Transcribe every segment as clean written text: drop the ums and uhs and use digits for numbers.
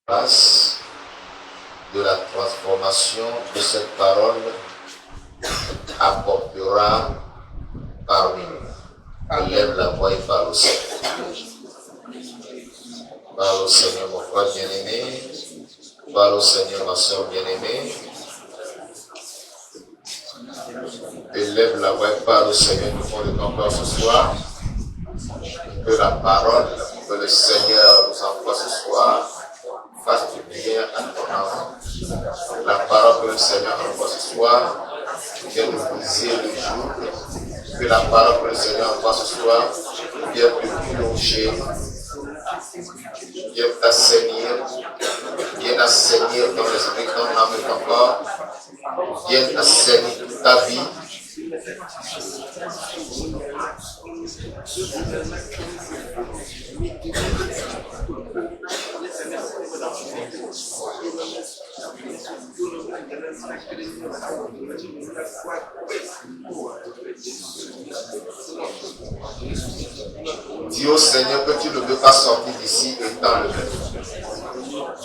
grâce de la transformation de cette parole apportera parmi nous. Élève la voix et parle au Seigneur. Parle au Seigneur, mon frère bien-aimé. Parle au Seigneur, ma soeur bien-aimée. Élève la voix et parle au Seigneur du fond de ton cœur ce soir. Que la parole que le Seigneur nous envoie ce soir fasse du bien à ton âme. La parole que le Seigneur envoie ce soir vienne nous briser le jour. Que la parole que le Seigneur envoie ce soir vienne te plonger, vienne t'assainir, vienne assainir ton esprit, ton âme et ton corps, vienne assainir toute ta vie. Dis au Seigneur que tu ne veux pas sortir d'ici étant le même.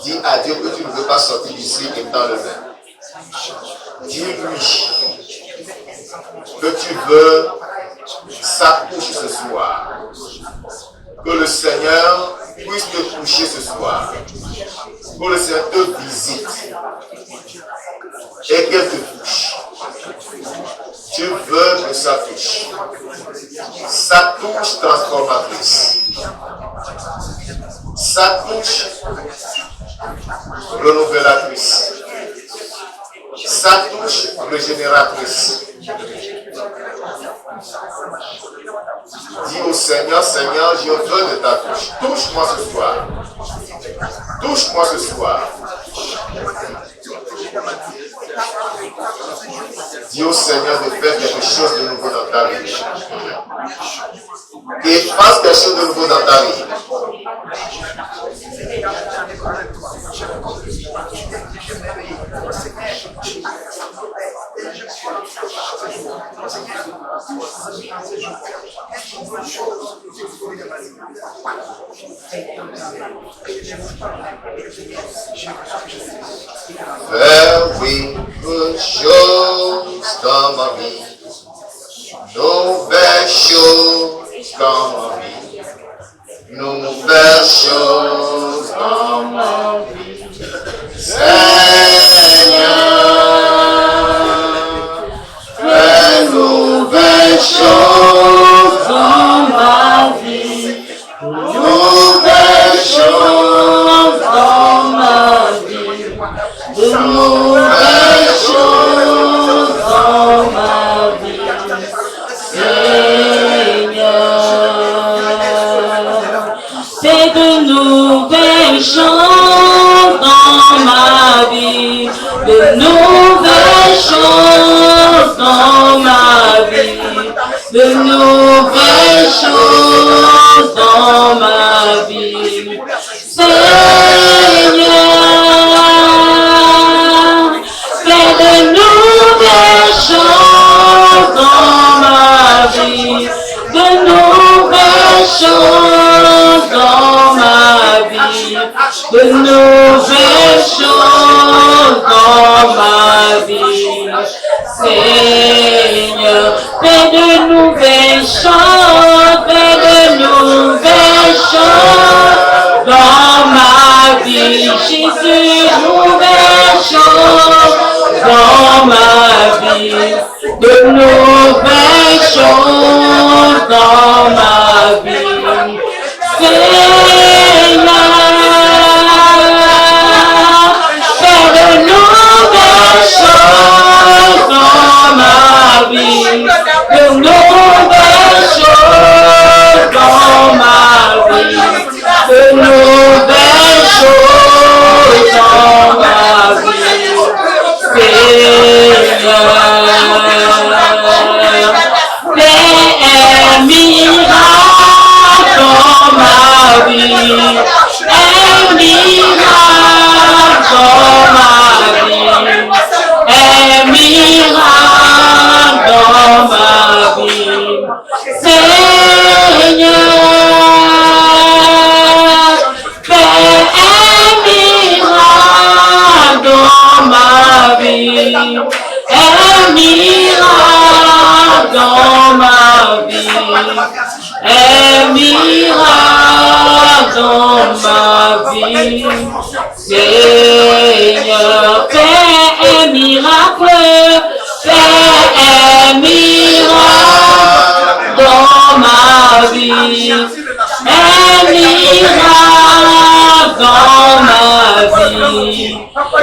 Dis à Dieu que tu ne veux pas sortir d'ici étant le même. Dis-lui que tu veux sa couche ce soir. Que le Seigneur puisse te toucher ce soir. Que le Seigneur te visite et qu'elle te touche. Tu veux que ça touche. Sa touche transformatrice. Sa touche renouvelatrice. Sa touche régénératrice. Dis au Seigneur, Seigneur, je veux de ta touche. Touche-moi ce soir. Touche-moi ce soir. Dis au Seigneur de faire quelque chose de nouveau dans ta vie. Qu'il fasse quelque chose de nouveau dans ta vie. Faire oui choses dans ma vie, nouvelles choses dans ma vie, nouvelles choses dans ma vie. Seigneur, fais nouvelles choses dans ma vie, nouvelles choses dans ma vie, de nouvelles choses dans ma vie. Seigneur, fais de nouvelles choses dans ma vie, de nouvelles choses dans ma vie, de nouvelles choses dans ma vie. Seigneur, fais de nouvelles choses dans ma vie, de nouvelles choses dans ma vie, de nouvelles choses dans ma vie. Seigneur, fais de nouvelles choses, fais de nouvelles choses dans ma vie. Jésus, nouvelles choses dans ma vie, de nouvelles choses dans ma vie. Seigneur, fais de nouvelles choses dans ma vie, de nouvelles choses dans ma vie, de nouvelles choses dans ma vie. Seigneur, fais un miracle vie. Seigneur, fais un miracle, fais un miracle dans ma vie. Un miracle dans ma vie.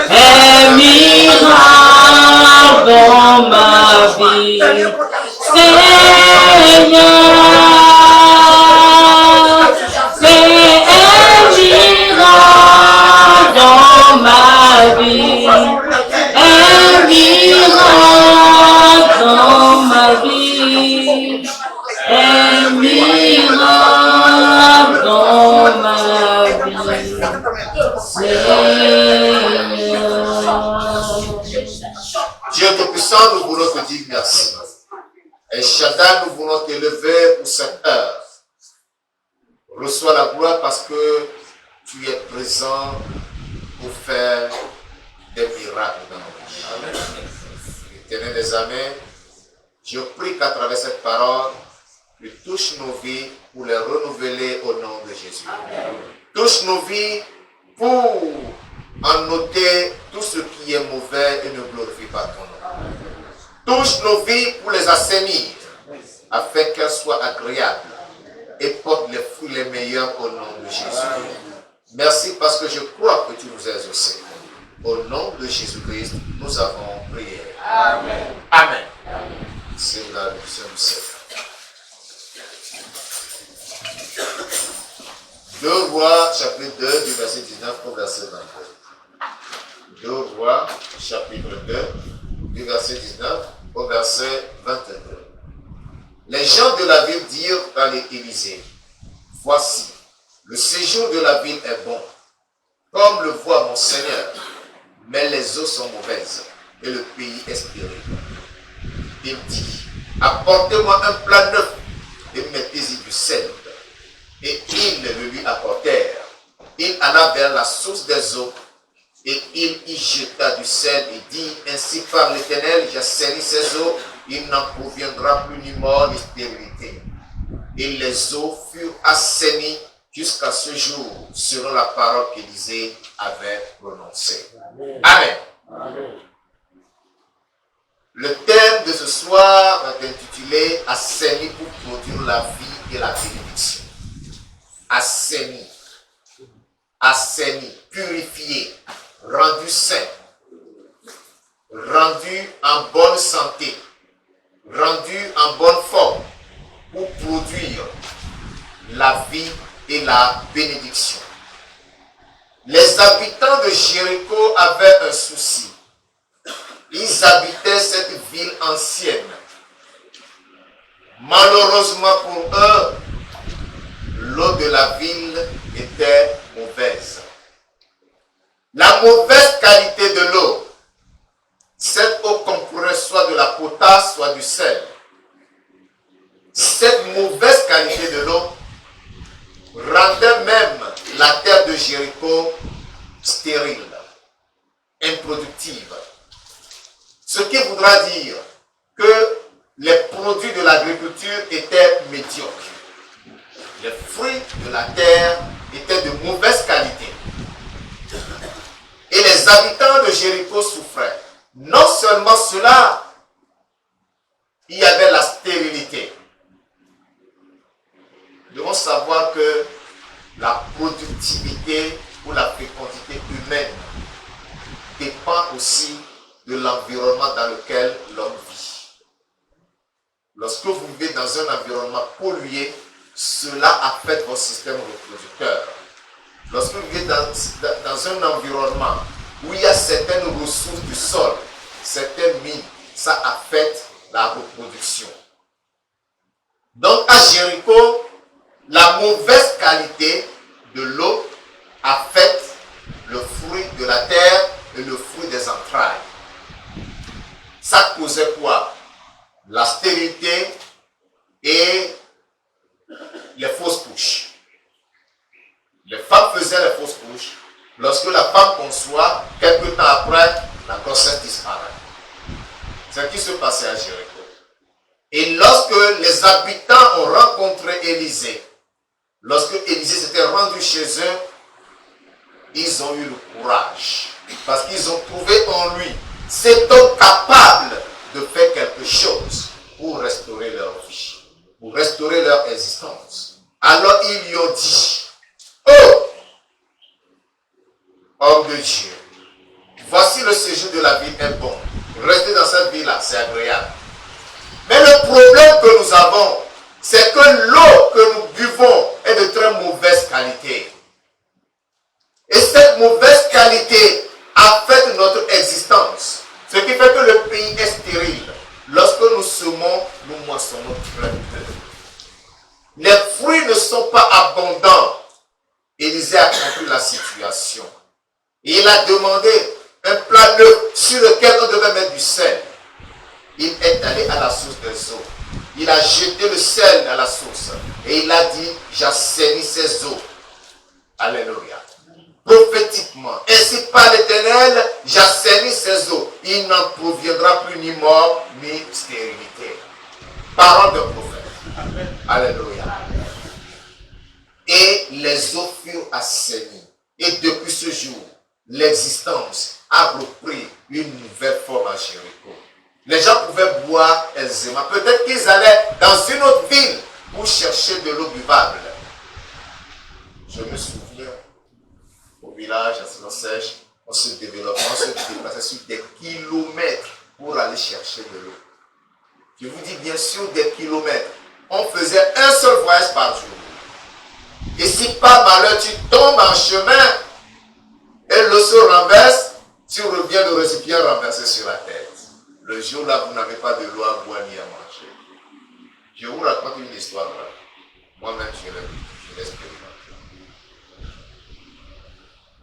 Un miracle dans ma vie. Seigneur, fais un miracle dans ma vie. Un miracle dans ma vie. Un miracle dans ma vie. Dieu Tout-Puissant, nous voulons te dire merci. Et Shaddai, nous voulons t'élever pour cette heure. Reçois la gloire parce que tu es présent pour faire des miracles dans nos vies. Éternel des armées, je prie qu'à travers cette parole, tu touches nos vies pour les renouveler au nom de Jésus. Touche nos vies pour en noter tout ce qui est mauvais et ne glorifie pas ton nom. Touche nos vies pour les assainir, afin qu'elles soient agréables et portent les fruits les meilleurs au nom de Jésus. Merci parce que je crois que tu nous as exaucés. Au nom de Jésus-Christ, nous avons prié. Amen. Amen. C'est la mission du Seigneur. 2 Rois, chapitre 2, du verset 19 au verset 22. 2 Rois, chapitre 2, du verset 19 au verset 22. Les gens de la ville dirent à l'Élysée, « Voici, le séjour de la ville est bon, comme le voit mon Seigneur, mais les eaux sont mauvaises et le pays est stérile. » Il dit, « Apportez-moi un plat neuf et mettez-y du sel. » Et ils le lui apportèrent. Il alla vers la source des eaux et il y jeta du sel et dit, « Ainsi par l'Éternel, j'assainis ces eaux, il n'en proviendra plus ni mort ni stérilité. » Et les eaux furent assainies jusqu'à ce jour, selon la parole qu'Élisée avait prononcée. Amen. Amen. Le thème de ce soir est intitulé « Assaini pour produire la vie et la bénédiction ». Assaini, assaini, purifié, rendu sain, rendu en bonne santé, rendu en bonne forme pour produire la vie et la bénédiction. Les habitants de Jéricho avaient un souci. Ils habitaient cette ville ancienne. Malheureusement pour eux, l'eau de la ville était mauvaise. La mauvaise qualité de l'eau, cette eau comprenait soit de la potasse, soit du sel. Cette mauvaise qualité de l'eau rendait même la terre de Jéricho stérile, improductive. Ce qui voudra dire que les produits de l'agriculture étaient médiocres. Les fruits de la terre étaient de mauvaise qualité. Et les habitants de Jéricho souffraient. Non seulement cela, il y avait la stérilité. Nous devons savoir que la productivité ou la fécondité humaine dépend aussi de l'environnement dans lequel l'homme vit. Lorsque vous vivez dans un environnement pollué, cela affecte votre système reproducteur. Lorsque vous vivez dans un environnement où il y a certaines ressources du sol, certaines mines, ça affecte la reproduction. Donc à Jéricho, la mauvaise qualité de l'eau affecte le fruit de la terre et le fruit des entrailles. Ça causait quoi? La stérilité et les fausses couches. Les femmes faisaient les fausses couches. Lorsque la femme conçoit, quelques temps après, la grossesse disparaît. C'est ce qui se passait à Jéricho. Et lorsque les habitants ont rencontré Élisée, lorsque Élisée s'était rendu chez eux, ils ont eu le courage. Parce qu'ils ont trouvé en lui cet homme capable de faire quelque chose pour restaurer leur vie, pour restaurer leur existence. Alors ils lui ont dit, oh, homme de Dieu, voici le séjour de la vie est bon. Rester dans cette vie-là, c'est agréable. Mais le problème que nous avons, c'est que l'eau que nous buvons est de très mauvaise qualité. Et cette mauvaise qualité affecte notre existence. Ce qui fait que le pays est stérile. Lorsque nous semons, nous moissonnons très peu. Les fruits ne sont pas abondants. Élisée a compris la situation. Et il a demandé un plat neuf sur lequel on devait mettre du sel. Il est allé à la source des eaux. Il a jeté le sel à la source. Et il a dit, j'assainis ces eaux. Alléluia. Prophétiquement, ainsi par l'Éternel, j'assainis ces eaux. Il n'en proviendra plus ni mort, ni stérilité. Parole de prophète. Amen. Alléluia. Et les eaux furent assainies. Et depuis ce jour, l'existence a repris une nouvelle forme à Jéricho. Les gens pouvaient boire aisément. Peut-être qu'ils allaient dans une autre ville pour chercher de l'eau buvable. Je me souviens, au village, à Saint-Sèche, on se développait, on se déplaçait sur des kilomètres pour aller chercher de l'eau. Je vous dis bien sûr des kilomètres. On faisait un seul voyage par jour. Et si par malheur tu tombes en chemin et l'eau se renverse, tu reviens le récipient renversé sur la tête. Le jour-là, vous n'avez pas de l'eau à boire ni à manger. Je vous raconte une histoire. Moi-même, je l'ai expérimenté.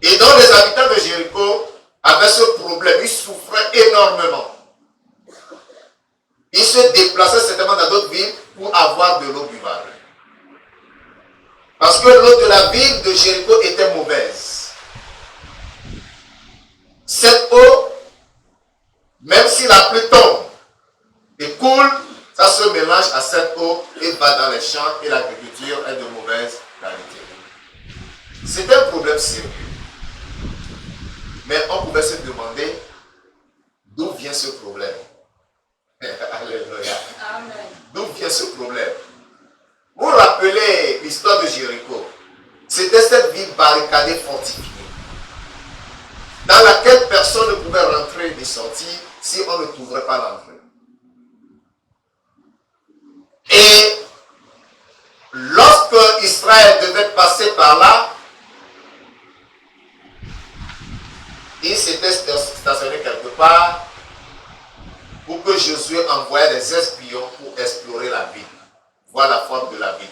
Et donc, les habitants de Jéricho avaient ce problème. Ils souffraient énormément. Ils se déplaçaient certainement dans d'autres villes pour avoir de l'eau buvable. Parce que l'eau de la ville de Jéricho était mauvaise. Cette eau, même si la pluie tombe et coule, ça se mélange à cette eau et va dans les champs et l'agriculture est de mauvaise qualité. C'est un problème sérieux. Mais on pouvait se demander d'où vient ce problème. Alléluia. Amen. D'où vient ce problème? Vous vous rappelez l'histoire de Jéricho? C'était cette ville barricadée, fortifiée, dans laquelle personne ne pouvait rentrer ni sortir si on ne trouverait pas l'entrée. Et lorsque Israël devait passer par là, il s'était stationné quelque part pour que Josué envoie des espions pour explorer la ville, voir la forme de la ville.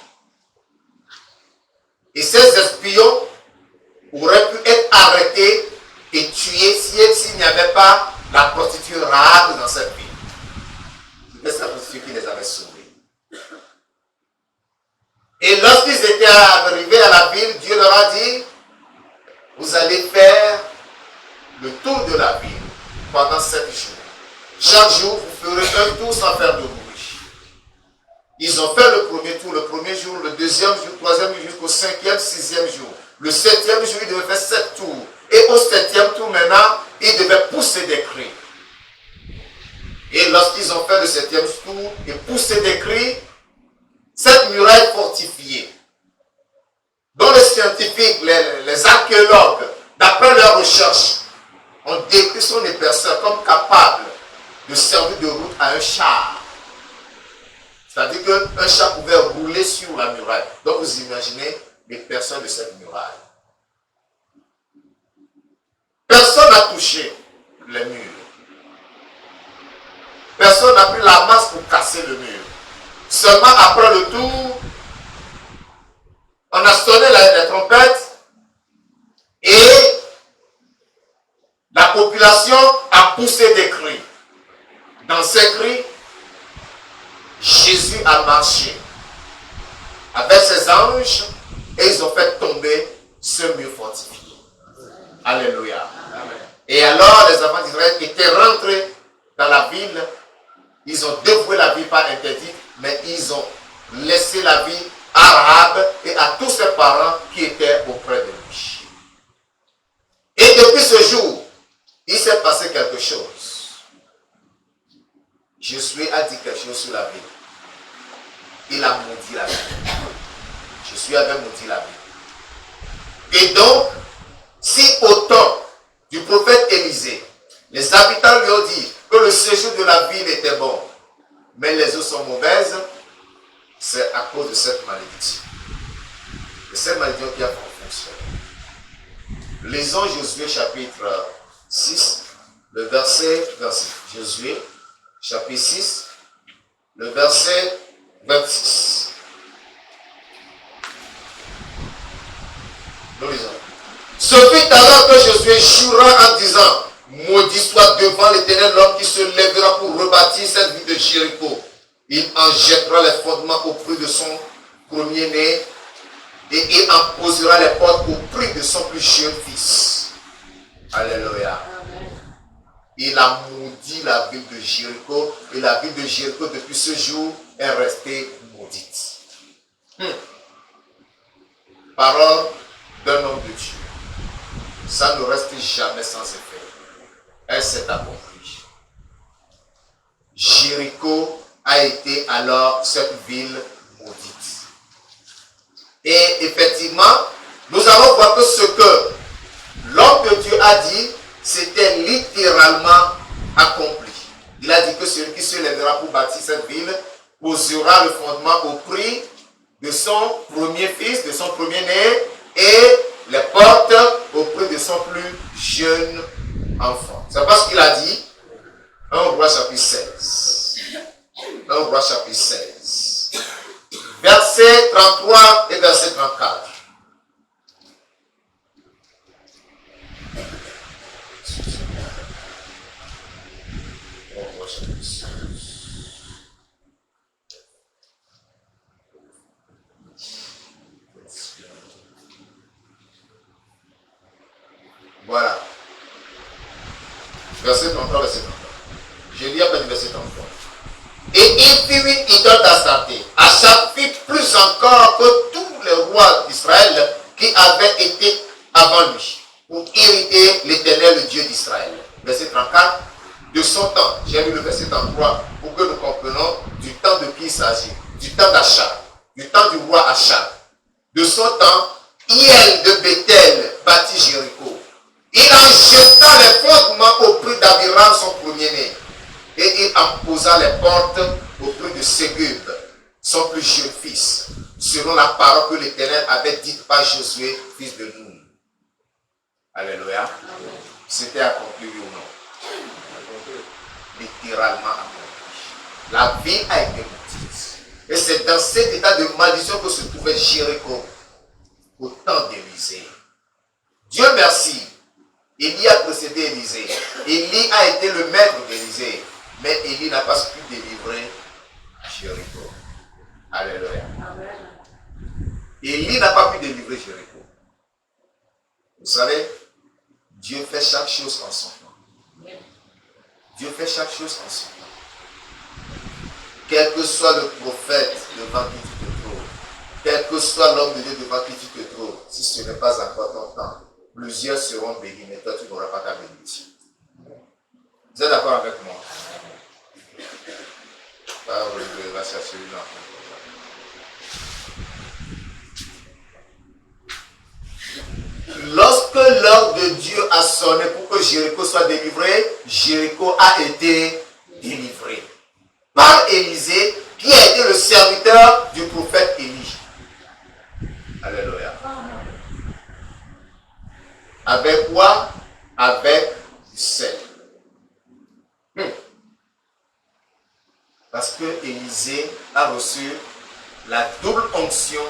Et ces espions auraient pu être arrêtés et tués s'il n'y avait pas la prostituée Rahab dans cette ville. C'était cette prostituée qui les avait sauvés. Et lorsqu'ils étaient arrivés à la ville, Dieu leur a dit, vous allez faire le tour de la ville pendant 7 jours. Chaque jour, vous ferez un tour sans faire de bruit. Ils ont fait le premier tour, le premier jour, le deuxième jour, le troisième jour, jusqu'au 5e, 6e jour. Le 7e jour, ils devaient faire 7 tours. Et au 7e tour, maintenant, ils devaient pousser des cris. Et lorsqu'ils ont fait le 7e tour et pousser des cris, cette muraille fortifiée, dont les scientifiques, les archéologues, d'après leurs recherches, ont décrit son épaisseur comme capable de servir de route à un char. C'est-à-dire qu'un char pouvait rouler sur la muraille. Donc vous imaginez l'épaisseur de cette muraille. Personne n'a touché les murs. Personne n'a pris la masse pour casser le mur. Seulement après le tour, on a sonné les trompettes et la population a poussé des cris. Dans ces cris, Jésus a marché avec ses anges et ils ont fait tomber ce mur fortifié. Alléluia. Amen. Et alors les enfants d'Israël étaient rentrés dans la ville. Ils ont dévoué la ville pas interdite, mais ils ont laissé la vie à Rahab et à tous ses parents qui étaient auprès de lui. jour, il s'est passé quelque chose. Josué a dit quelque chose sur la ville. Il a maudit la ville. Josué avait maudit la ville. Et donc, si au temps du prophète Élisée, les habitants lui ont dit que le séjour de la ville était bon, mais les eaux sont mauvaises, c'est à cause de cette malédiction. De cette malédiction qui a fonctionné. Lisons Josué chapitre 6, le verset 26. Josué chapitre 6, le verset 26. Nous lisons. Ce fut alors que Josué jura en disant, maudit soit devant l'Éternel l'homme qui se lèvera pour rebâtir cette ville de Jéricho. Il en jettera les fondements au prix de son premier-né et il en posera les portes au prix de son plus jeune fils. Alléluia. Il a maudit la ville de Jéricho et la ville de Jéricho depuis ce jour est restée maudite. Parole d'un homme de Dieu. Ça ne reste jamais sans effet. Elle s'est accomplie. Jéricho a été alors cette ville maudite. Et effectivement, nous allons voir que ce que l'homme de Dieu a dit, c'était littéralement accompli. Il a dit que celui qui se lèvera pour bâtir cette ville posera le fondement au prix de son premier fils, de son premier-né, et les portes au prix de son plus jeune enfant. C'est pas ce qu'il a dit. 1 Roi chapitre 16. 1 Roi chapitre 16. Verset 33 et verset 34. Voilà. Verset 33, verset 34. Je lis à peine verset 33. Et il fit une idole d'Astarté. Achab fit plus encore que tous les rois d'Israël qui avaient été avant lui, pour irriter l'Éternel, le Dieu d'Israël. Verset 34. De son temps, j'ai lu le verset 33 pour que nous comprenions du temps de qui il s'agit. Du temps d'Achab, du temps du roi Achab. De son temps, Hiel de Bethel bâtit Jéricho. Il en jeta les fondements au prix d'Abiram, son premier-né. Et il en posa les portes au prix de Ségub, son plus jeune fils, selon la parole que l'Éternel avait dite par Josué, fils de Nun. Alléluia. C'était accompli ou non? Littéralement accompli. La ville a été maudite. Et c'est dans cet état de malédiction que se trouvait Jéricho au temps d'Élisée. Dieu merci. Élie a précédé Élisée. Élie a été le maître d'Élisée. Mais Élie n'a pas pu délivrer Jéricho. Alléluia. Élie n'a pas pu délivrer Jéricho. Vous savez, Dieu fait chaque chose en son temps. Dieu fait chaque chose en son temps. Quel que soit le prophète devant qui tu te trouves, quel que soit l'homme de Dieu devant qui tu te trouves, si ce n'est pas encore ton temps, plusieurs seront bénis, mais toi tu n'auras pas ta bénédiction. Vous êtes d'accord avec moi? On va chercher une enfant. Lorsque l'heure de Dieu a sonné pour que Jéricho soit délivré, Jéricho a été délivré par Élisée, qui a été le serviteur du prophète Élie. Alléluia. Avec quoi? Avec du sel. Parce que Élisée a reçu la double onction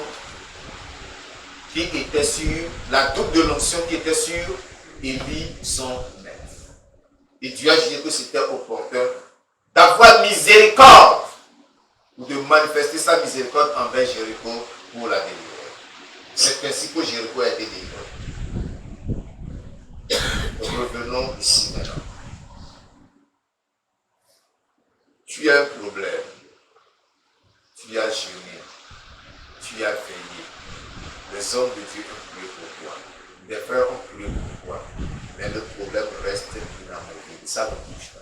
qui était sur, la double de l'onction qui était sur Élie, son maître. Et Dieu a jugé que c'était opportun d'avoir miséricorde ou de manifester sa miséricorde envers Jéricho pour la délivrer. C'est ainsi que Jéricho a été délivré. Revenons ici maintenant. Tu as un problème, tu as jeûné, tu as veillé. Les hommes de Dieu ont prié pour toi, des frères ont prié pour toi, Mais le problème reste inamovible. Ça ne bouge pas.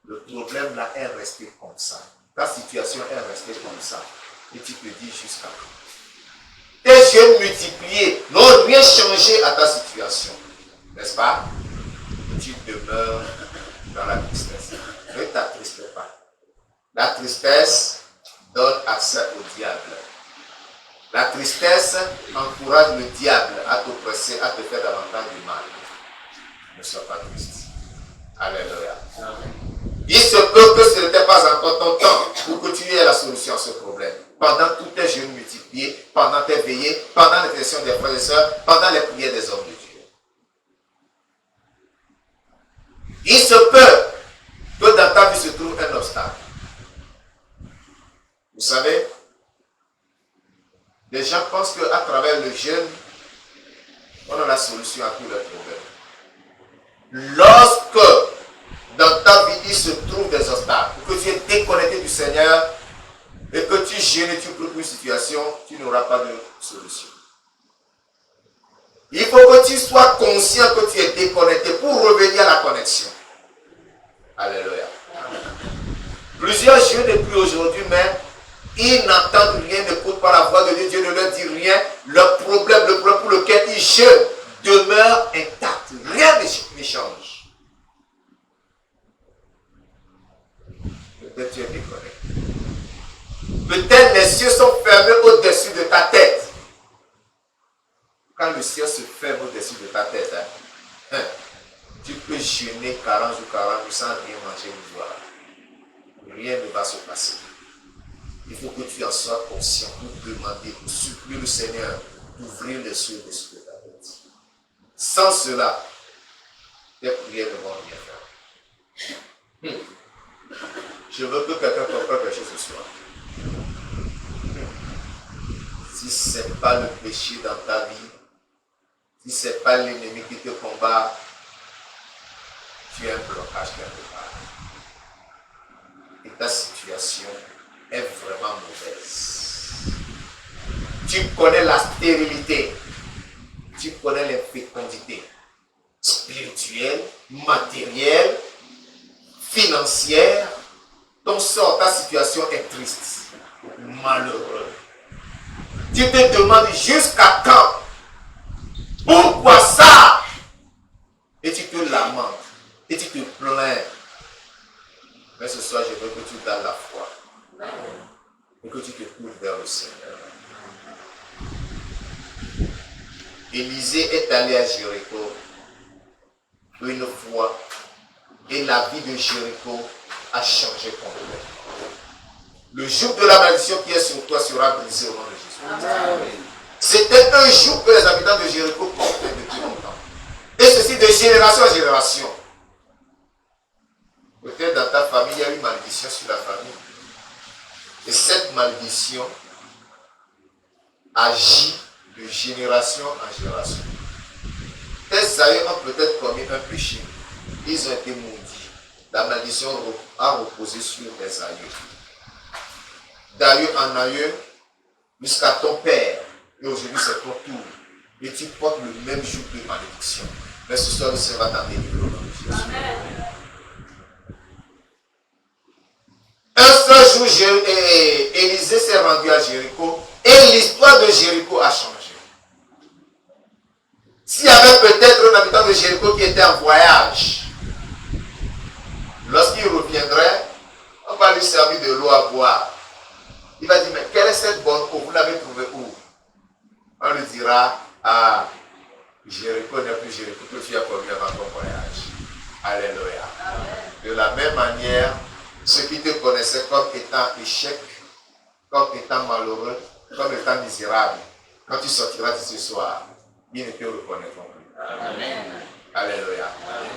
Le problème là est resté comme ça. Ta situation est restée comme ça. Et tu te dis jusqu'à quand? Tes jeunes multipliés n'ont rien changé à ta situation. N'est-ce pas? Tu demeures dans la tristesse. Ne t'attriste pas. La tristesse donne accès au diable. La tristesse encourage le diable à t'oppresser, à te faire davantage du mal. Ne sois pas triste. Alléluia. Il se peut que ce n'était pas encore ton temps pour que tu aies la solution à ce problème. Pendant tous tes jeûnes multipliés, pendant tes veillées, pendant l'intercession des frères et sœurs, pendant les prières des hommes de Dieu. Il se peut que dans ta vie se trouve un obstacle. Vous savez, les gens pensent qu'à travers le jeûne, on a la solution à tous les problèmes. Lorsque dans ta vie, il se trouve des obstacles, que tu es déconnecté du Seigneur et que tu jeûnes et tu trouves une situation, tu n'auras pas de solution. Il faut que tu sois conscient que tu es déconnecté pour revenir à la connexion. Alléluia. Plusieurs jeûnent depuis aujourd'hui, mais ils n'entendent rien, n'écoutent pas la voix de Dieu, Dieu ne leur dit rien. Le problème pour lequel ils jeûnent demeure intact. Rien ne change. Peut-être tu es déconnecté. Peut-être les cieux sont fermés au-dessus de ta tête. Quand le ciel se ferme au-dessus de ta tête, tu peux jeûner 40 jours, 40 jours sans rien manger ni boire. Rien ne va se passer. Il faut que tu en sois conscient pour demander, pour supplier le Seigneur d'ouvrir les cieux au-dessus de ta tête. Sans cela, tes prières ne vont rien faire. Je veux que quelqu'un comprenne quelque chose ce soir. Si ce n'est pas le péché dans ta vie, si ce n'est pas l'ennemi qui te combat, tu as un blocage quelque part. Et ta situation est vraiment mauvaise. Tu connais la stérilité, tu connais l'infécondité spirituelle, matérielle, financière. Ton sort, ta situation est triste, malheureux. Tu te demandes jusqu'à quand? Pourquoi ça? Et tu te lamentes, et tu te plains. Mais ce soir, je veux que tu donnes la foi. Et que tu te tournes vers le Seigneur. Élisée est allé à Jéricho une fois. Et la vie de Jéricho a changé complètement. Le jour de la malédiction qui est sur toi sera brisé au nom de Jésus. C'était un jour que les habitants de Jéricho portaient depuis longtemps. Et ceci de génération en génération. Peut-être dans ta famille, il y a une malédiction sur la famille. Et cette malédiction agit de génération en génération. Tes aïeux ont peut-être commis un péché. Ils ont été maudits. La malédiction a reposé sur tes aïeux. D'aïeux en aïeux, jusqu'à ton père. Et aujourd'hui, c'est ton tour. Et tu portes le même joug de malédiction. Mais ce soir, le Seigneur va t'en délivrer au nom de Jésus. Un seul jour, Élisée s'est rendu à Jéricho et l'histoire de Jéricho a changé. S'il y avait peut-être un habitant de Jéricho qui était en voyage, lorsqu'il reviendrait, on va lui servir de l'eau à boire. Il va dire, mais quelle est cette bonne eau? Vous l'avez trouvée où? On lui dira, ah, Jéricho n'est plus Jéricho que tu as connu avant ton voyage. Alléluia. De la même manière, ceux qui te connaissaient comme étant échec, comme étant malheureux, comme étant misérable, quand tu sortiras de ce soir, ils ne te reconnaîtront plus. Amen. Alléluia. Amen.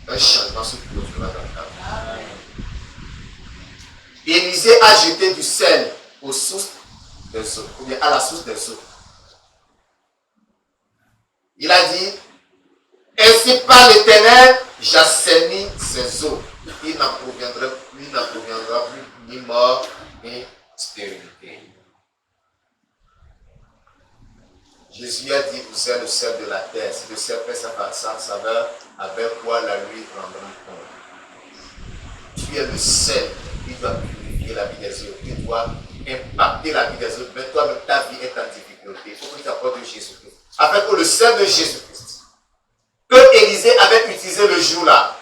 Un changement se produira dans ta vie. Élisée a jeté du sel aux sources des eaux, ou bien à la source des eaux. Il a dit, ainsi par l'Éternel, j'assainis ces eaux. Il n'en proviendra plus ni mort, ni stérilité. Jésus a dit, vous êtes le sel de la terre. Si le sel perd sa saveur, avec quoi la lui rendra-t-on? Tu es le sel qui doit purifier la vie des autres, qui doit impacter la vie des autres. Mais toi-même, ta vie est en difficulté. Il faut que tu apportes de Jésus-Christ. Afin que le sel de Jésus-Christ, que Élisée avait utilisé le jour-là,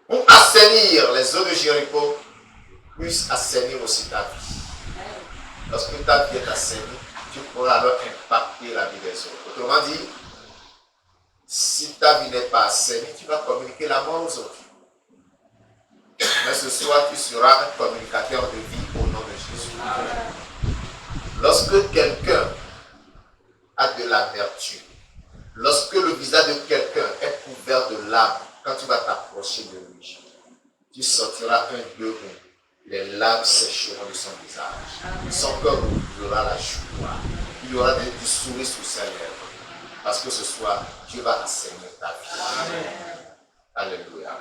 pour assainir les eaux de Jéricho, puisse assainir aussi ta vie. Lorsque ta vie est assainie, tu pourras alors impacter la vie des autres. Autrement dit, si ta vie n'est pas assainie, tu vas communiquer la mort aux autres. Mais ce soir, tu seras un communicateur de vie au nom de Jésus. Lorsque quelqu'un a de l'amertume, lorsque le visage de quelqu'un est couvert de larmes, quand tu vas t'approcher de lui, tu sortiras un de roues. Les larmes sécheront de son visage. Son cœur aura la joie. Il y aura du sourire sur ses lèvres. Parce que ce soir, Dieu va assainir ta vie. Amen. Alléluia.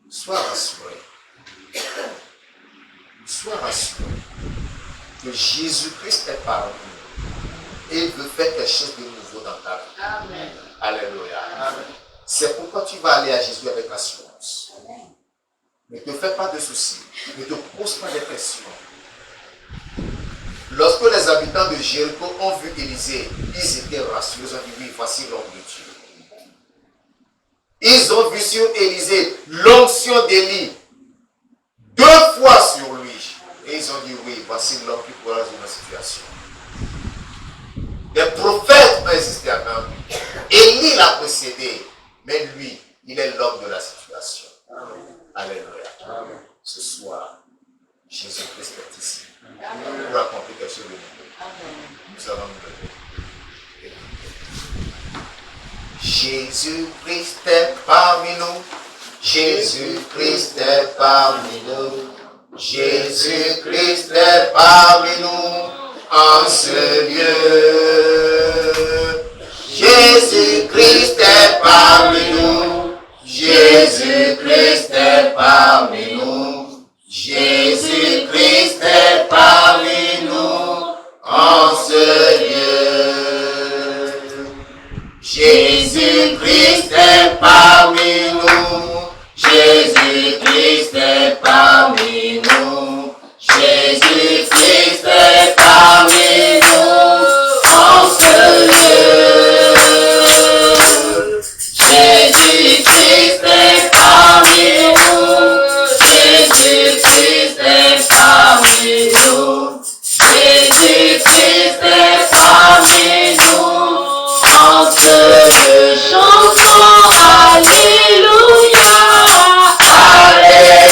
Sois rassuré. Sois rassuré que Jésus-Christ est parmi nous. Et il veut faire quelque chose de nouveau dans ta vie. Amen. Alléluia. Amen. C'est pourquoi tu vas aller à Jésus avec assurance. Ne te fais pas de soucis. Ne te pose pas de questions. Lorsque les habitants de Jéricho ont vu Élisée, ils étaient rassurés. Ils ont dit, oui, voici l'homme de Dieu. Ils ont vu sur Élisée l'onction d'Élie 2 fois sur lui. Et ils ont dit, oui, voici l'homme qui pourra résoudre la situation. Les prophètes ont existé avant lui. Élie l'a précédé. Mais lui, il est l'homme de la situation. Amen. Alléluia. Amen. Ce soir, Jésus-Christ est ici. Pour accomplir quelque chose de nouveau. Nous allons nous lever. Jésus-Christ est parmi nous. Jésus-Christ est parmi nous. Jésus-Christ est parmi nous en ce lieu. Jésus-Christ est parmi nous. Jésus-Christ est parmi nous. Jésus-Christ est parmi nous en ce lieu. Jésus-Christ est parmi nous. Jésus-Christ est parmi nous. Jésus-Christ est parmi nous en ce lieu. Jésus-Christ est parmi nous. Jésus-Christ est parmi nous. Jésus-Christ est parmi nous en ce lieu. Chantons Alléluia. Alléluia.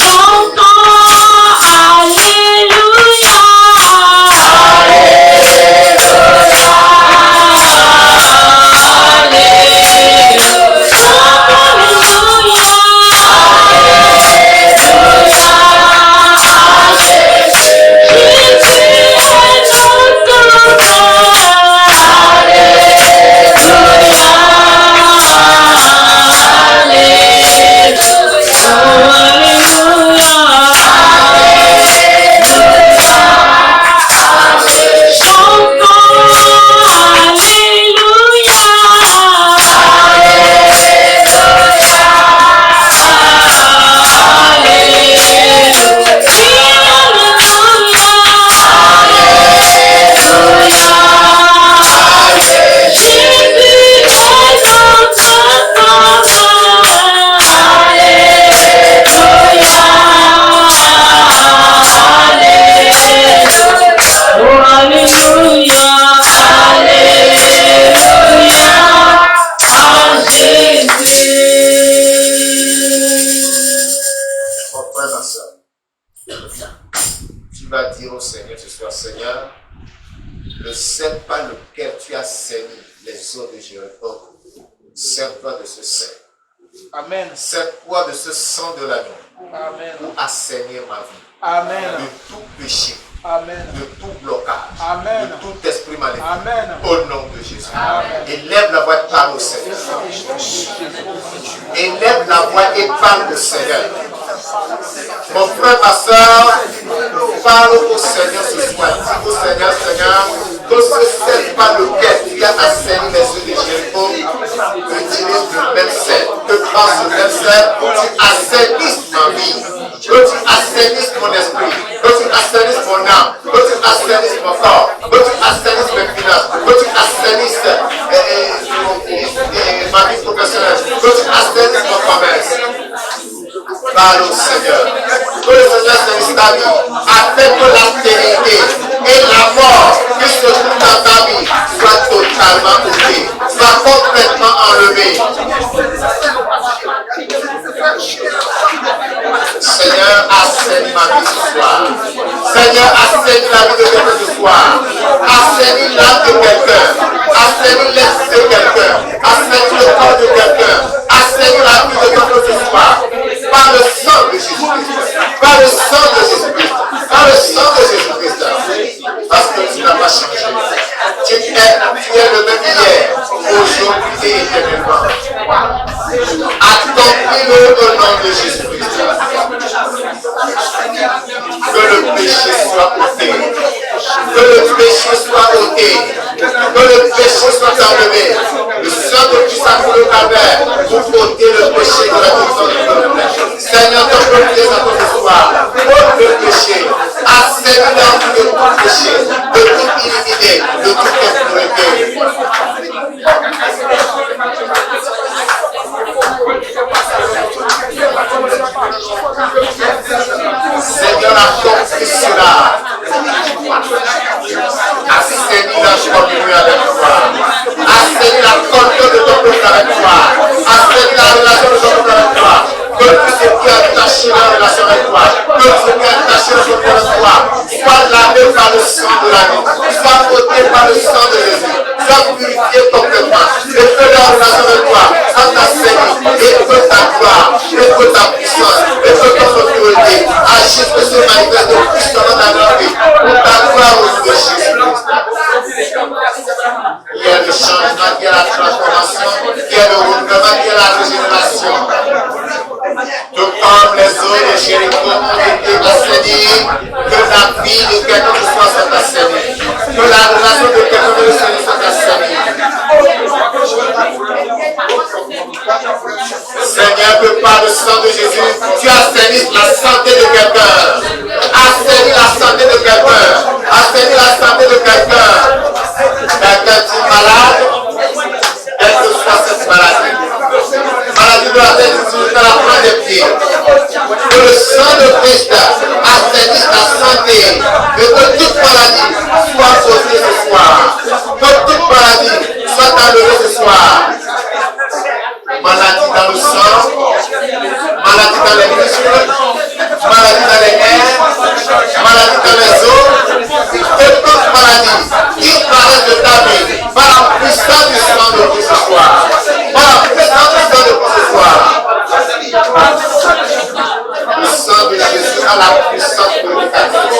Chantons Alléluia. Tu vas dire au Seigneur ce soir, Seigneur, ne sais pas lequel tu as saigné les eaux de Jéricho. Sers-toi de ce sang. Amen. Sers-toi de ce sang de l'agneau. Amen. Pour assainir ma vie. Amen. De tout péché. Amen. De tout blocage. Amen. De tout esprit maléfique. Amen. Au nom de Jésus. Amen. Élève la voix et parle au Seigneur. Élève la voix et parle au Seigneur. Mon frère, ma soeur, parle au Seigneur ce soir. Dis au Seigneur, Seigneur, que ce n'est pas lequel tu as assaini les yeux de Jéricho, utilise le même sel. Que par ce même sel, tu assainisses ma vie. Que tu assainisses mon esprit. Que tu assainisses mon âme. Que tu assainisses mon corps. Que tu assainisses mes finances. Que tu assainisses ma vie professionnelle. Que tu assainisses mon commerce. Parle au Seigneur. Que le Seigneur s'invite ta vie afin que la stérilité et la mort qui se trouve dans ta vie soient totalement ôtées, soient complètement enlevées. Seigneur, assainis ma vie ce soir. Seigneur, assainis la vie de quelqu'un ce soir. Assainis l'âme de quelqu'un. Assainis l'esprit de quelqu'un. Assainis le corps de quelqu'un. Assainis la vie de quelqu'un ce soir. Par le sang de Jésus-Christ. Par le sang de Jésus-Christ. Par le sang de Jésus-Christ. Parce que tu n'as pas changé. Tu es le même hier, aujourd'hui et éternellement. Accomplis-le au nom de Jésus-Christ. Que le péché soit ôté. Que le péché soit ôté. Que le péché soit enlevé. Le sang de Christ a coulé au calvaire pour ôter le péché de la maison de peuple. Seigneur, ton peuple est à ton soir. Ôte le péché. Assainis l'âme de tout péché, de toute iniquité, de toute impureté. Seigneur, accomplis cela. Assainis la joie de Dieu avec toi. Assainis la confiance de ton peuple avec toi. Assainis la relation de ton peuple avec toi. Que tout ce qui est attaché dans la relation avec toi, que tout ce qui est attaché dans ton peuple avec toi, soit lavé par le sang de l'agneau, soit ôté par le sang de Jésus, soit purifié complètement. Et que la relation avec toi soit assainie, et que ta gloire, et que ta puissance, et que ton autorité agisse que se manifeste puissamment dans notre vie, pour ta gloire au nom de Jésus-Christ. Il y a le changement, il y a la transformation, il y a le renouvellement, il y a la régénération. Tout comme les eaux de Jéricho ont été assainies, que la vie de quelqu'un de soi soit assainie, que la relation de quelqu'un de soi soit assainie. Seigneur, que par le sang de Jésus, tu assainisses la santé de quelqu'un. Assainis la santé de quelqu'un. Assainis la santé de quelqu'un. Quelqu'un est malade, quelle que soit cette maladie. Maladie de la tête, dans la pointe des pieds. Que le sang de Christ assainisse la santé. Et que toute maladie soit posée ce soir. Que toute maladie soit enlevée ce soir. Maladie dans le sang, maladie dans les muscles, maladie dans les nerfs, maladie dans les os, et toute maladie disparaît de ta vie par la puissance du sang de Christ ce soir. Par la puissance du sang de Christ ce soir. Le sang de Jésus a la puissance purificatrice.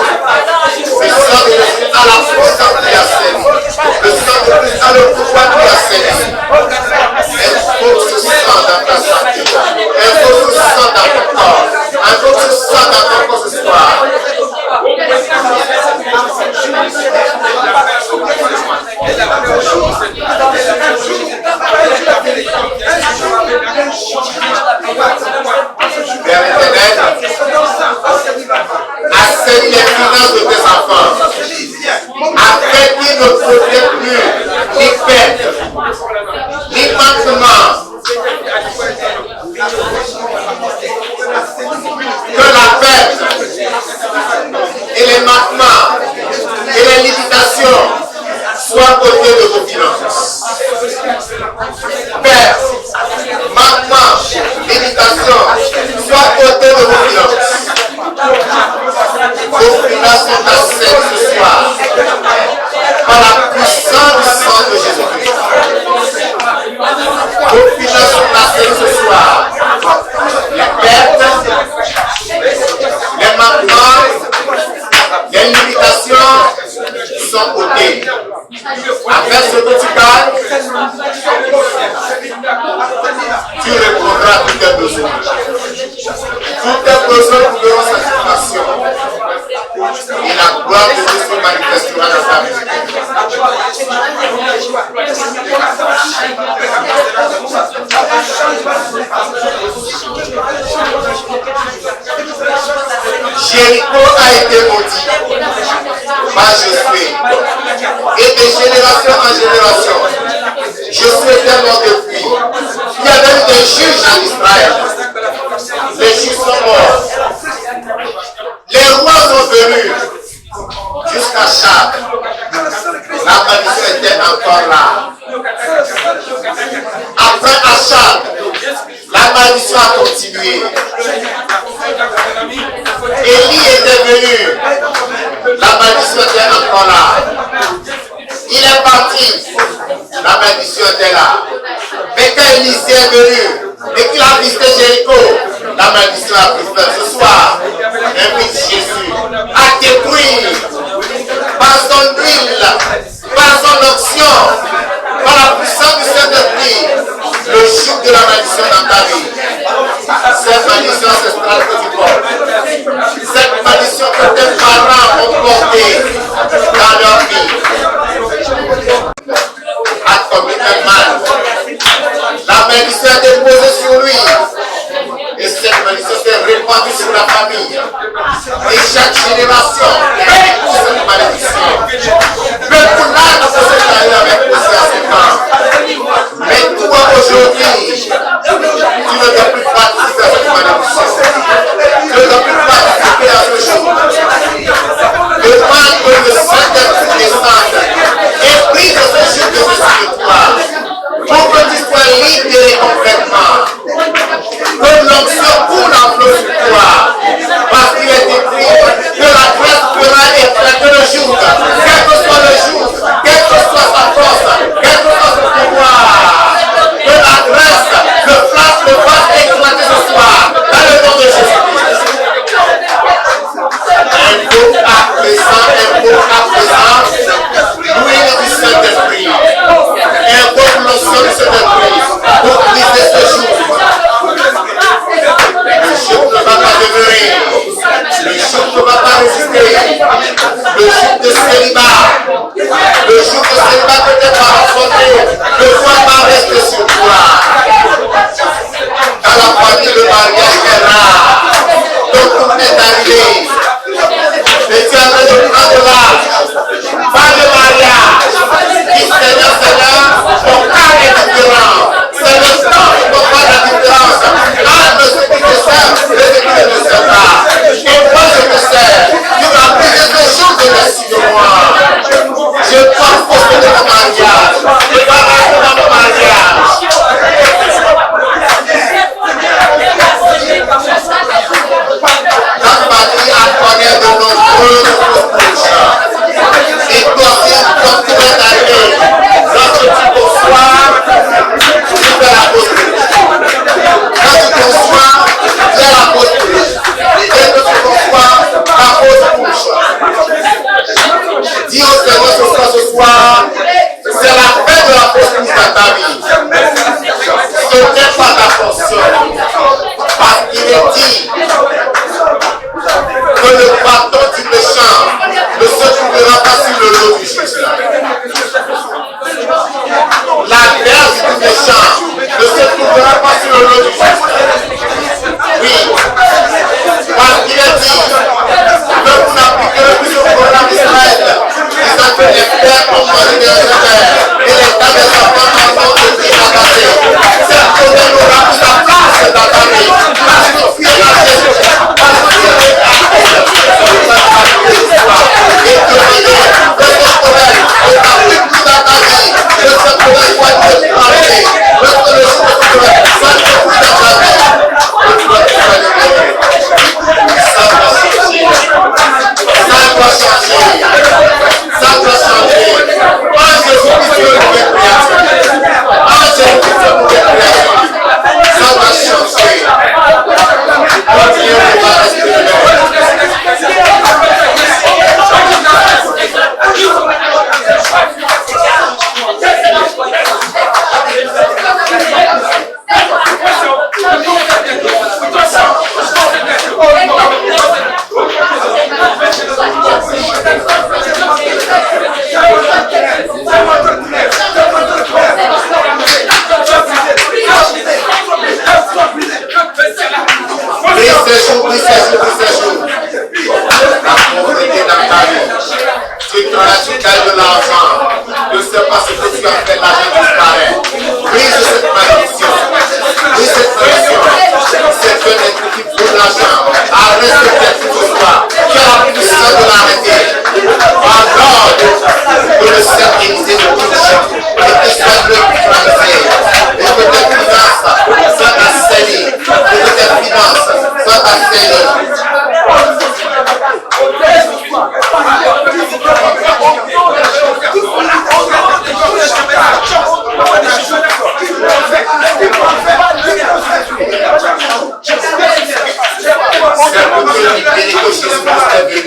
Le sang de Jésus a la puissance qui assainie. Le sang de Christ a le pouvoir qui assainie. Il faut que ce sang dans ta santé. Il faut que ce sang dans ton corps. Il faut que ce sang dans ton corps ce soir. Père éternel, assainis les finances de tes enfants, afin qu'ils ne profitent plus ni perte, ni manquement, sur ta scène ce soir. Par la puissance du sang de Jésus-Christ. Profite sur ta scène ce soir. Les pertes, les manquements, les limitations sont ôtées. Avec ce que tu gagnes, tu répondras à tous tes besoins. Tous tes besoins trouveront satisfaction. Et la gloire de Dieu se manifestera dans ta vie. Jéricho a été maudit par Josué. Et de génération en génération, Josué était mort depuis. Il y avait eu des juges en Israël. Les juges sont morts. Les rois sont venus jusqu'à Achab. La malédiction était encore là. Après Achab, la malédiction a continué. Élie était venu. La malédiction était encore là. Il est parti. La malédiction était là. Mais quand Élisée est venu et qu'il a visité Jéricho, la malédiction a pris fin. Ce soir, invite Jésus à détruire par son huile, par son onction, par la puissance du Saint-Esprit, le joug de la malédiction dans ta vie. Cette malédiction ancestrale que tu portes, cette malédiction que tes parents ont portée dans leur vie, a commis un mal. La malédiction est déposée sur lui. Et cette malédiction s'est répandue sur la famille. Et chaque génération pour cette malédiction. Le poulard de cette année avec posé à ses temps. Mais toi aujourd'hui, tu ne dois plus participer à cette malédiction. Tu ne dois plus participer à ce jour. Demande que le Saint-Esprit descende et prie de ce jour de Jésus de toi. Pour que tu sois libéré complètement. Que l'onction coule en flot sur toi. Parce qu'il est écrit que la grâce fera éclater le jour. Quel que soit le jour, quelle que soit sa force, quel que soit son pouvoir. Que la grâce, le flash, le fasse éclater ce soir. Dans le nom de Jésus.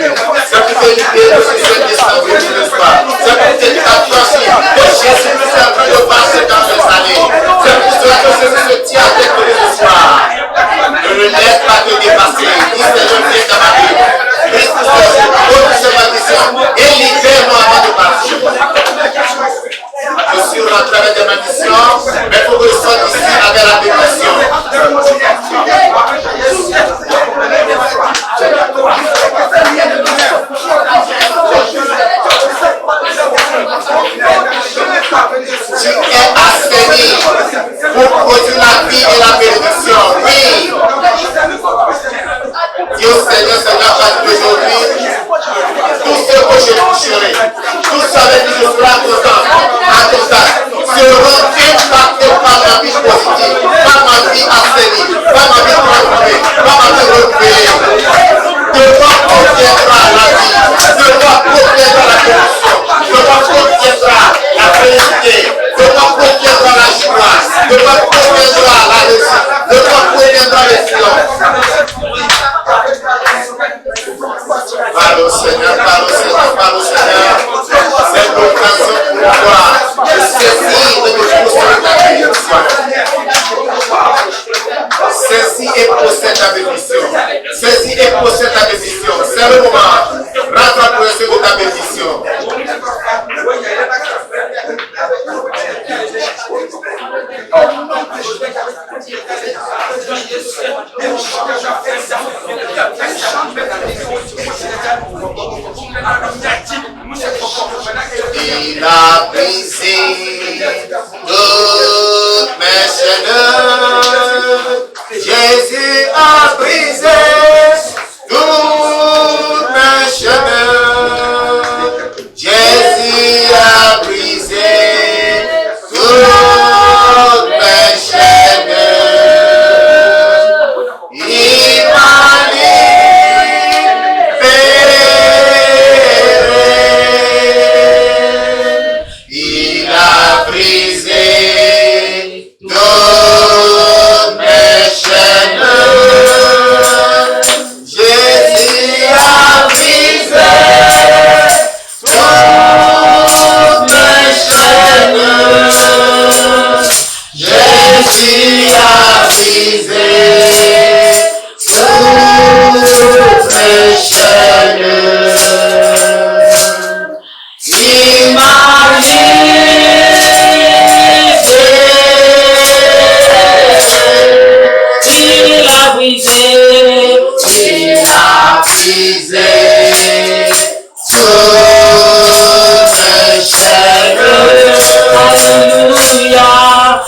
C'est pour te libérer de cette distance de ce soir. C'est pour te t'affranchir que Jésus nous est en train de passer dans les années. C'est pour cela que Jésus se tient avec nous ce soir. Ne le laisse pas te dépasser. Dis Seigneur, viens dans ma vie. Christ, ôte ma mission et libère-moi avant de partir. Je suis rentré avec des malédictions, mais il faut que je sois ici avec la bénédiction. Tu es assaini pour produire la vie et la bénédiction. Oui. Dis au Seigneur, Seigneur, aujourd'hui, tout ce que je toucherai, tout ce avec qui je serai à contact, seront impactés par ma vie positive, par ma vie assainie, par ma vie transformée, par ma vie renouvelée. De toi proviendra la vie, de toi proviendra la corruption, de toi proviendra la félicité, de toi proviendra la joie, de toi proviendra la réussite, de toi proviendra l'excellence. Parle au Seigneur, parle au Seigneur, parle au Seigneur. C'est l'occasion pour toi de saisir et de pousser ta bénédiction. Saisis et possède ta bénédiction. Saisis et possède ta bénédiction. C'est le moment. Rentre en possession de ta bénédiction. Il a brisé toutes mes chaînes. Jésus a brisé toutes mes chaînes. Jésus a brisé toutes mes chaînes. Il m'a libéré. Il a brisé toutes mes chaînes. Jésus a brisé toutes mes chaînes. Jésus a brisé toutes mes chaînes. Il m'a il a brisé toutes mes chaînes. Alléluia.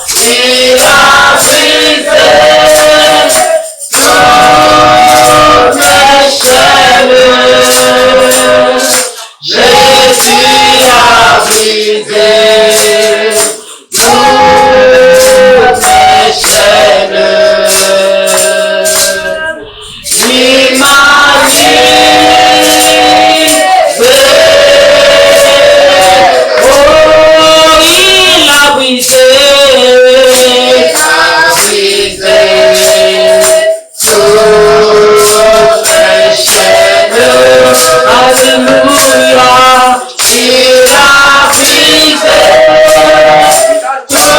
Il a brisé toutes mes chaînes. Jésus a brisé toutes mes chaînes. Il m'a libéré. Oh, il a brisé toutes mes chaînes. Alléluia. Il a brisé toutes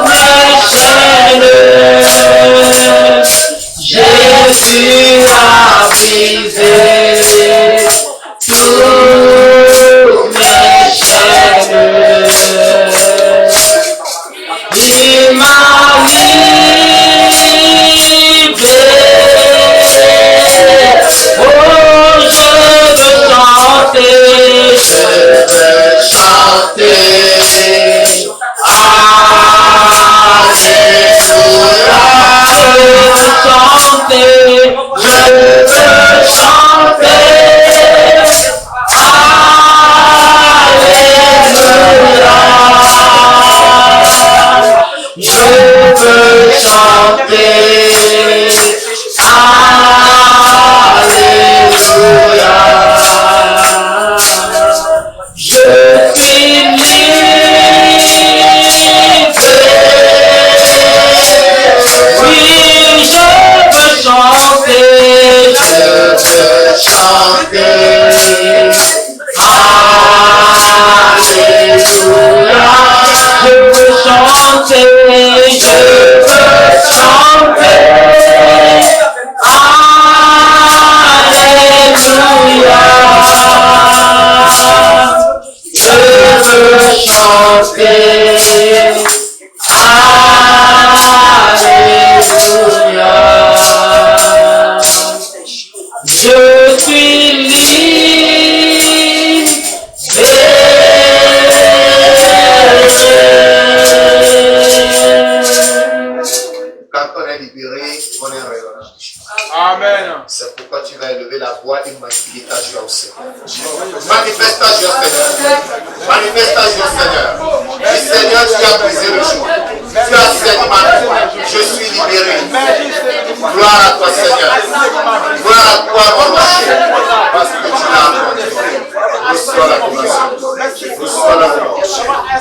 mes chaînes. Jésus a brisé toutes mes chaînes. Il m'a libéré. Oh, je veux chanter, Alléluia. Je veux chanter, suis libre. Quand on est libéré, on est rayonnant. Amen. C'est pourquoi tu vas élever la voix et magnifier ta joie au Seigneur. Manifeste ta joie, Seigneur. Manifeste ta joie, Seigneur. Dis, Seigneur, tu as brisé le joug. Tu as saigné ma vie. Je suis libéré. Gloire à toi, Seigneur. Gloire à toi, mon rocher. Parce que tu l'as apporté. Reçois la gloire. Reçois la gloire.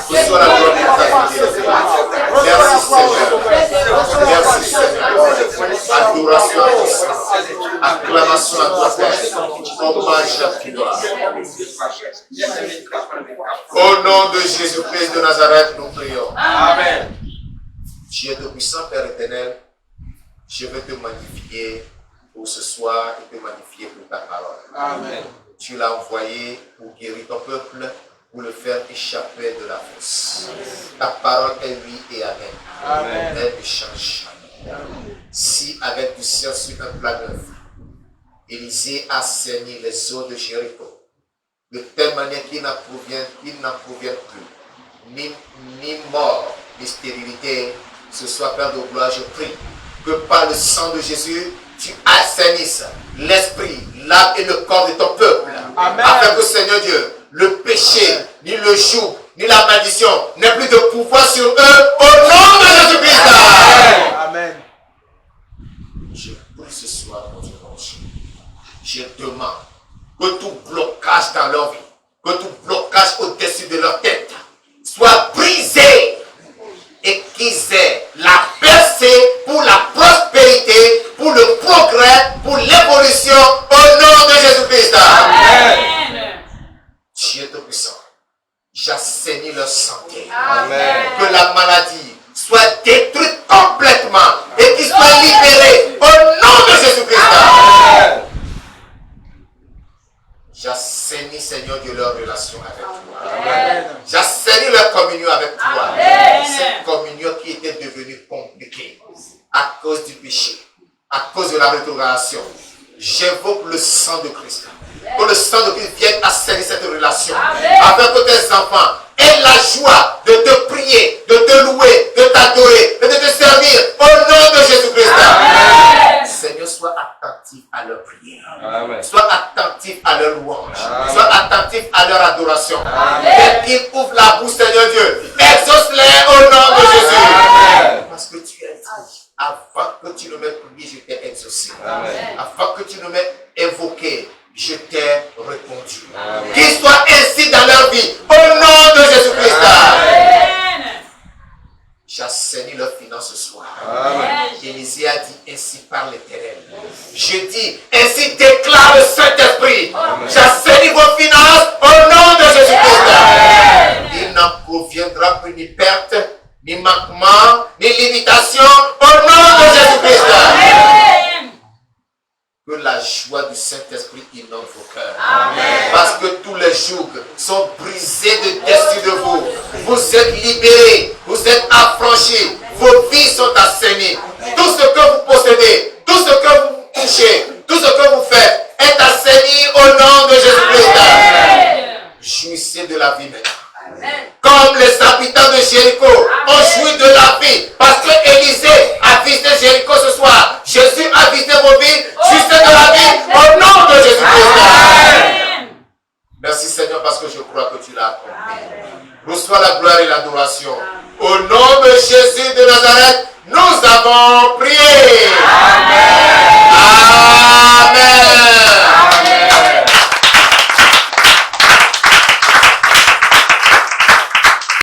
Reçois la gloire de ta vie. Merci, Seigneur. Merci, Seigneur. Adoration à toi, Seigneur. Acclamation à toi, Père. Hommage à toi. Au nom de Jésus-Christ de Nazareth, nous prions. Amen. Dieu de puissant, Père éternel, je veux te magnifier pour ce soir et te magnifier pour ta parole. Amen. Tu l'as envoyé pour guérir ton peuple, pour le faire échapper de la fosse. Ta parole est oui et amen. Amen. Elle ne change jamais. Si avec du ciel sur un plat neuf, Élisée a saigné les eaux de Jéricho, de telle manière qu'il n'en provient plus, ni mort, ni stérilité, ce soit Père de gloire, je prie que par le sang de Jésus, tu assainisses l'esprit, l'âme et le corps de ton peuple. Amen. Afin que, Seigneur Dieu, le péché, ni le joug, ni la malédiction n'ait plus de pouvoir sur eux, au nom de Jésus-Christ. Amen. Amen. Je prie ce soir pour ton nom. Je demande que tout blocage dans leur vie, que tout blocage au-dessus de leur tête soit brisé et qu'ils aient la percée pour la prospérité, pour le progrès, pour l'évolution au nom de Jésus-Christ. Amen. Dieu Tout-Puissant, j'assainis leur santé. Amen. Que la maladie soit détruite complètement et qu'ils soient libérés au nom de Jésus-Christ. Amen. J'assainis, Seigneur, de leur relation avec toi. Amen. J'assainis leur communion avec toi. Amen. Cette communion qui était devenue compliquée à cause du péché, à cause de la rétrogradation. J'invoque le sang de Christ. Que le sang de Christ vienne assainir cette relation. Afin que tes enfants aient la joie de te prier, de te louer, de t'adorer, de te servir au nom de Jésus-Christ. Seigneur, sois attentif à leur prière. Amen. Sois attentif à leur louange. Amen. Sois attentif à leur adoration. Amen. Dès qu'ils ouvrent la bouche, Seigneur Dieu, exauce-les au nom de Jésus. Amen. Parce que tu as dit, avant que tu ne m'aies prié, je t'ai exaucé. Amen. Avant que tu ne m'aies évoqué, je t'ai répondu. Amen. Qu'il soit ainsi dans leur vie, au nom de Jésus-Christ. J'assainis leurs finances ce soir. Amen. Élisée a dit ainsi par l'Éternel. Je dis ainsi déclare le Saint-Esprit. J'assainis vos finances au nom de Jésus-Christ. Il n'en proviendra plus ni perte, ni manquement, ni limitation au nom de Jésus-Christ. Que la joie du Saint-Esprit inonde vos cœurs. Parce que tous les jougs sont brisés de dessus de vous. Vous êtes libérés, vous êtes affranchis, vos vies sont assainies. Tout ce que vous possédez, tout ce que vous touchez, tout ce que vous faites est assaini au nom de Jésus-Christ. Jouissez de la vie maintenant. Comme les habitants de Jéricho ont joui de la vie, parce que Élisée a visité Jéricho ce soir. Jésus a visité vos vies, jouissez de la vie au nom de Jésus-Christ. Merci Seigneur parce que je crois que tu l'as accompli. Reçois la gloire et l'adoration. Au nom de Jésus de Nazareth,